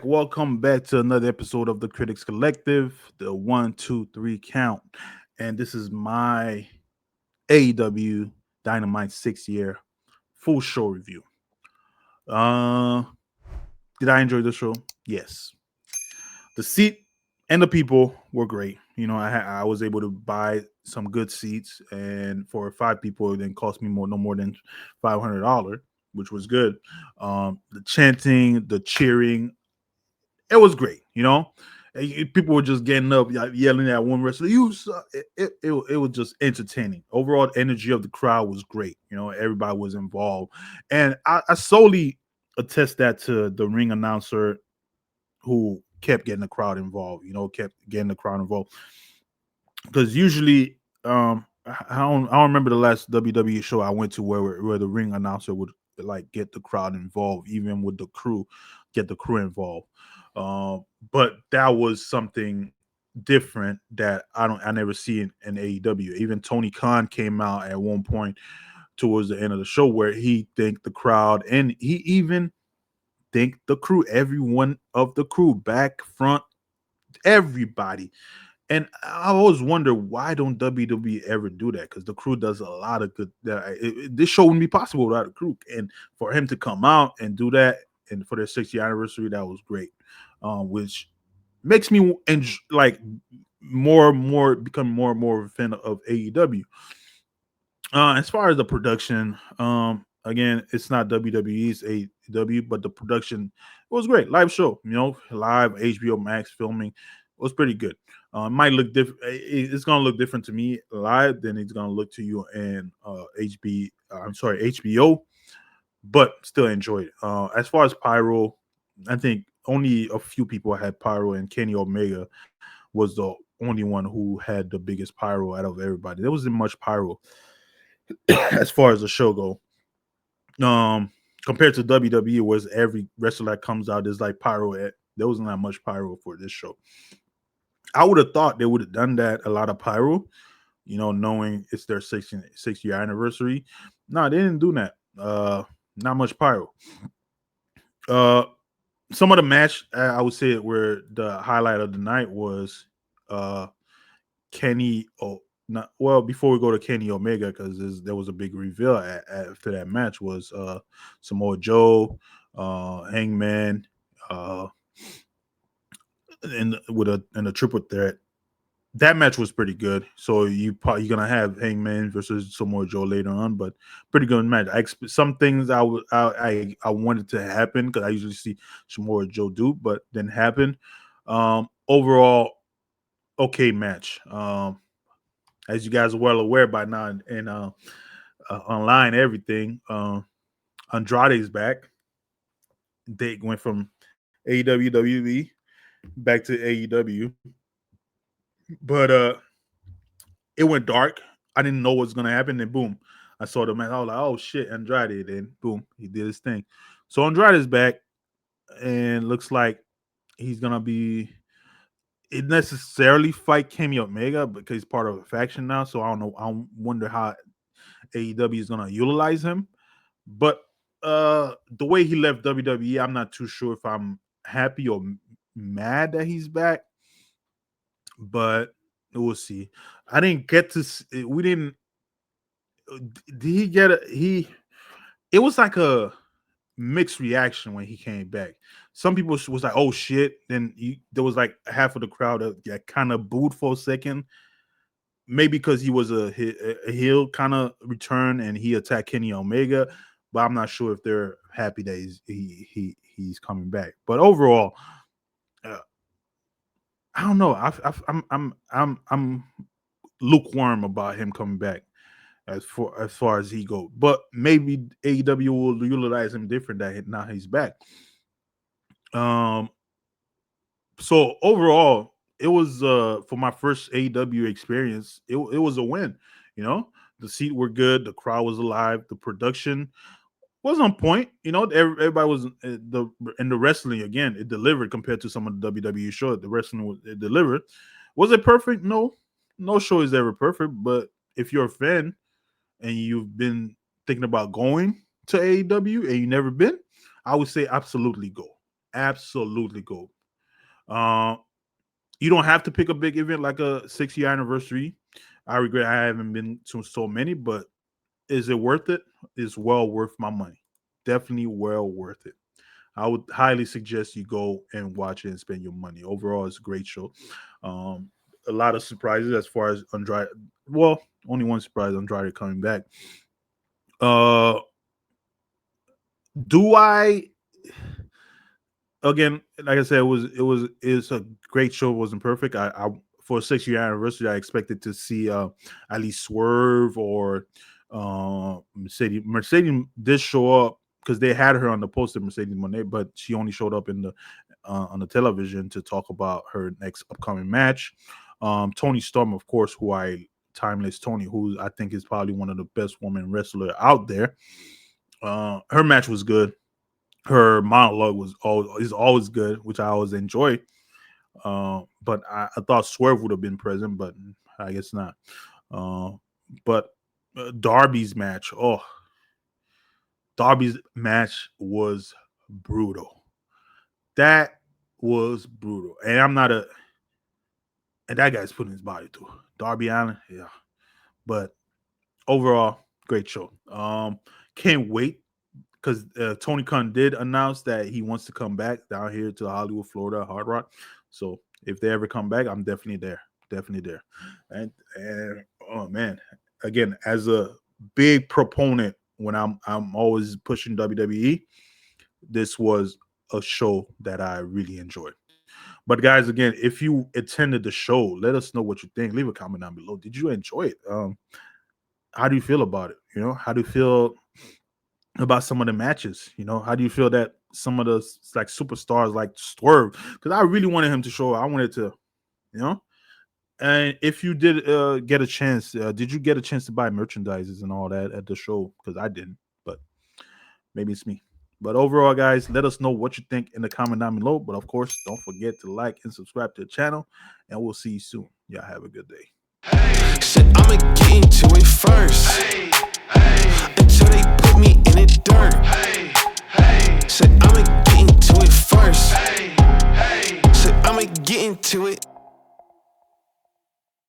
Welcome back to another episode of the Critics Collective, the 1, 2, 3 count. And this is my AEW Dynamite 6 year full show review. Uh did I enjoy the show? Yes. The seat and the people were great. I was able to buy some good seats, and for 5 people, it didn't cost me no more than $500, which was good. The chanting, the cheering, it was great. People were just getting up, yelling at one wrestler. You suck. It was just entertaining. Overall, the energy of the crowd was great. Everybody was involved, and I solely attest that to the ring announcer who kept getting the crowd involved. Kept getting the crowd involved because usually, I don't remember the last WWE show I went to where the ring announcer would like get the crowd involved, even with the crew, get the crew involved. But that was something different that I never see in AEW. Even Tony Khan came out at one point towards the end of the show where he thanked the crowd, and he even thanked the crew, everyone of the crew, back, front, everybody. And I always wonder, why don't WWE ever do that? Because the crew does a lot of good. This show wouldn't be possible without the crew, and for him to come out and do that, and for their 60th anniversary, that was great. Which makes me like more and more become more and more of a fan of AEW. As far as the production, again, it's not WWE's AEW, but the production was great. Live show, live HBO Max filming was pretty good. It might look different. It's gonna look different to me live than it's gonna look to you in HBO, but still enjoyed it. As far as pyro, I think only a few people had pyro, and Kenny Omega was the only one who had the biggest pyro out of everybody. There wasn't much pyro as far as the show go. Compared to WWE, where every wrestler that comes out is like pyro. There wasn't that much pyro for this show. I would have thought they would have done that, a lot of pyro, knowing it's their 6 year anniversary. No, they didn't do that. Not much pyro. Uh, some of the match, I would say, where the highlight of the night was uh Kenny. Oh, not well. Before we go to Kenny Omega, because there was a big reveal after that match, was Samoa Joe, Hangman, uh, and with a triple threat. That match was pretty good. So you're gonna have Hangman versus Samoa Joe later on, but pretty good match. Some things I wanted to happen because I usually see Samoa Joe do, but didn't happen. Overall, okay match. As you guys are well aware by now, and online everything, Andrade's back. They went from AEW WWE back to AEW, but it went dark. I didn't know what was gonna happen, and boom, I saw the man. I was like, "Oh shit, Andrade!" Then boom, he did his thing. So Andrade's back, and looks like he's gonna be. It necessarily fight Kenny Omega because he's part of a faction now. So I don't know. I wonder how AEW is gonna utilize him. But the way he left WWE, I'm not too sure if I'm happy or mad that he's back. But we'll see. I didn't get to. We didn't. Did he get a he? It was like a mixed reaction when he came back. Some people was like, "Oh shit!" Then there was like half of the crowd that kind of booed for a second, maybe because he was a heel kind of return and he attacked Kenny Omega. But I'm not sure if they're happy that he's coming back. But overall, uh, I don't know. I'm lukewarm about him coming back as far as he go. But maybe AEW will utilize him different that now he's back. Um. So overall, it was for my first AEW experience. It was a win. The seat were good. The crowd was alive. The production was on point. Everybody was the wrestling again. It delivered compared to some of the WWE show. The wrestling it delivered. Was it perfect? No, no show is ever perfect. But if you're a fan and you've been thinking about going to AEW and you never been, I would say absolutely go. Absolutely gold. You don't have to pick a big event like a 6-year anniversary. I regret I haven't been to so many, but is it worth it? It's well worth my money. Definitely well worth it. I would highly suggest you go and watch it and spend your money. Overall, it's a great show. A lot of surprises as far as Andrade. Well, only one surprise: Andrade coming back. Do I? Again, like I said, it's a great show. It wasn't perfect. I for a 6-year anniversary, I expected to see at least Swerve or Mercedes. Mercedes did show up because they had her on the poster, Mercedes Monet, but she only showed up in the on the television to talk about her next upcoming match. Toni Storm, of course, Timeless Tony, who I think is probably one of the best women wrestler out there. Her match was good. Her monologue is always good, which I always enjoy. But I thought Swerve would have been present, but I guess not. But Darby's match was brutal. That was brutal, and and that guy's putting his body through. Darby Allin, yeah. But overall, great show. Can't wait because Tony Khan did announce that he wants to come back down here to Hollywood, Florida, Hard Rock. So if they ever come back, I'm definitely there. And oh man, again, as a big proponent when I'm always pushing WWE, this was a show that I really enjoyed. But guys, again, if you attended the show, let us know what you think. Leave a comment down below. Did you enjoy it? How do you feel about it? How do you feel about some of the matches? How do you feel that some of the like superstars like Swerve? Because I really wanted him to show. I wanted to, And if you did get a chance, did you get a chance to buy merchandises and all that at the show? Because I didn't, but maybe it's me. But overall, guys, let us know what you think in the comment down below. But of course, don't forget to like and subscribe to the channel, and we'll see you soon. Y'all have a good day. Said I'ma get into it first until they put me in it.